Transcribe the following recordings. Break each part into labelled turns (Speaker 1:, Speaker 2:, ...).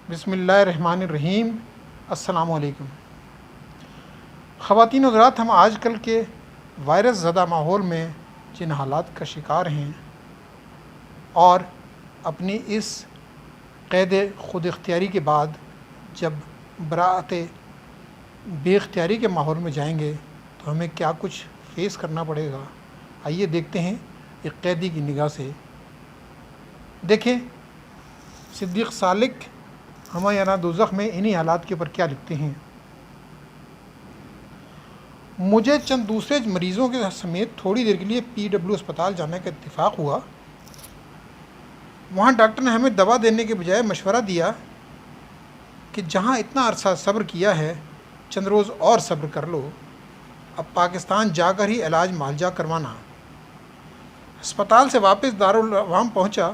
Speaker 1: بسم اللہ الرحمن الرحیم۔ السلام علیکم خواتین و حضرات، ہم آج کل کے وائرس زدہ ماحول میں جن حالات کا شکار ہیں اور اپنی اس قید خود اختیاری کے بعد جب براعت بے اختیاری کے ماحول میں جائیں گے تو ہمیں کیا کچھ فیس کرنا پڑے گا، آئیے دیکھتے ہیں ایک قیدی کی نگاہ سے۔ دیکھیں صدیق سالک ہمایانہ دوزخ میں انہی حالات کے اوپر کیا لکھتے ہیں۔ مجھے چند دوسرے مریضوں کے سمیت تھوڑی دیر کے لیے PW اسپتال جانے کا اتفاق ہوا۔ وہاں ڈاکٹر نے ہمیں دوا دینے کے بجائے مشورہ دیا کہ جہاں اتنا عرصہ صبر کیا ہے چند روز اور صبر کر لو، اب پاکستان جا کر ہی علاج معالجہ کروانا۔ ہسپتال سے واپس دارالعوام پہنچا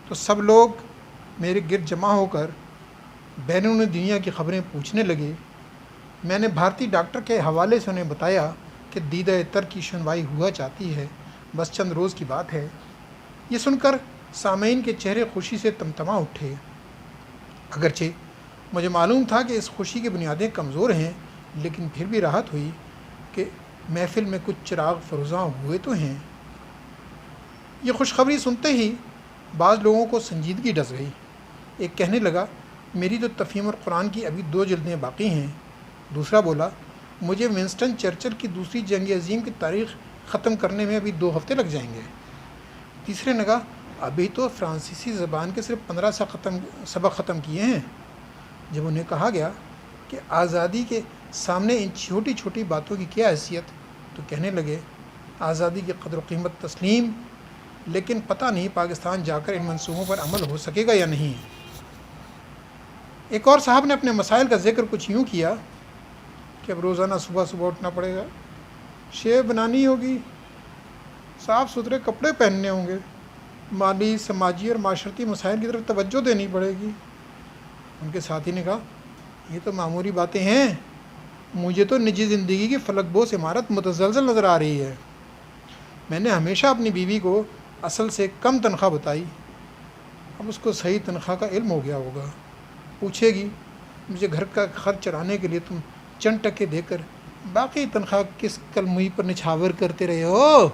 Speaker 1: تو سب لوگ میرے گرد جمع ہو کر بیرون دنیا کی خبریں پوچھنے لگے۔ میں نے بھارتی ڈاکٹر کے حوالے سے انہیں بتایا کہ دیدہ تر کی شنوائی ہوا چاہتی ہے، بس چند روز کی بات ہے۔ یہ سن کر سامعین کے چہرے خوشی سے تمتما اٹھے، اگرچہ مجھے معلوم تھا کہ اس خوشی کی بنیادیں کمزور ہیں، لیکن پھر بھی راحت ہوئی کہ محفل میں کچھ چراغ فروزاں ہوئے تو ہیں۔ یہ خوشخبری سنتے ہی بعض لوگوں کو سنجیدگی ڈس گئی۔ ایک کہنے لگا، میری تو تفہیم القرآن کی ابھی 2 جلدیں باقی ہیں۔ دوسرا بولا، مجھے ونسٹن چرچل کی دوسری جنگ عظیم کی تاریخ ختم کرنے میں ابھی 2 ہفتے لگ جائیں گے۔ تیسرے نے کہا، ابھی تو فرانسیسی زبان کے صرف 15 سبق ختم کیے ہیں۔ جب انہیں کہا گیا کہ آزادی کے سامنے ان چھوٹی چھوٹی باتوں کی کیا حیثیت، تو کہنے لگے، آزادی کی قدر و قیمت تسلیم، لیکن پتہ نہیں پاکستان جا کر ان منصوبوں پر عمل ہو سکے گا یا نہیں۔ ایک اور صاحب نے اپنے مسائل کا ذکر کچھ یوں کیا کہ اب روزانہ صبح اٹھنا پڑے گا، شیو بنانی ہوگی، صاف ستھرے کپڑے پہننے ہوں گے، مالی، سماجی اور معاشرتی مسائل کی طرف توجہ دینی پڑے گی۔ ان کے ساتھی نے کہا، یہ تو معمولی باتیں ہیں، مجھے تو نجی زندگی کی فلک بوس عمارت متزلزل نظر آ رہی ہے۔ میں نے ہمیشہ اپنی بیوی کو اصل سے کم تنخواہ بتائی، اب اس کو صحیح تنخواہ کا علم ہو گیا ہوگا، پوچھے گی، مجھے گھر کا خرچ چلانے کے لیے تم چند ٹکے دے کر باقی تنخواہ کس کلموئی پر نچھاور کرتے رہے ہو؟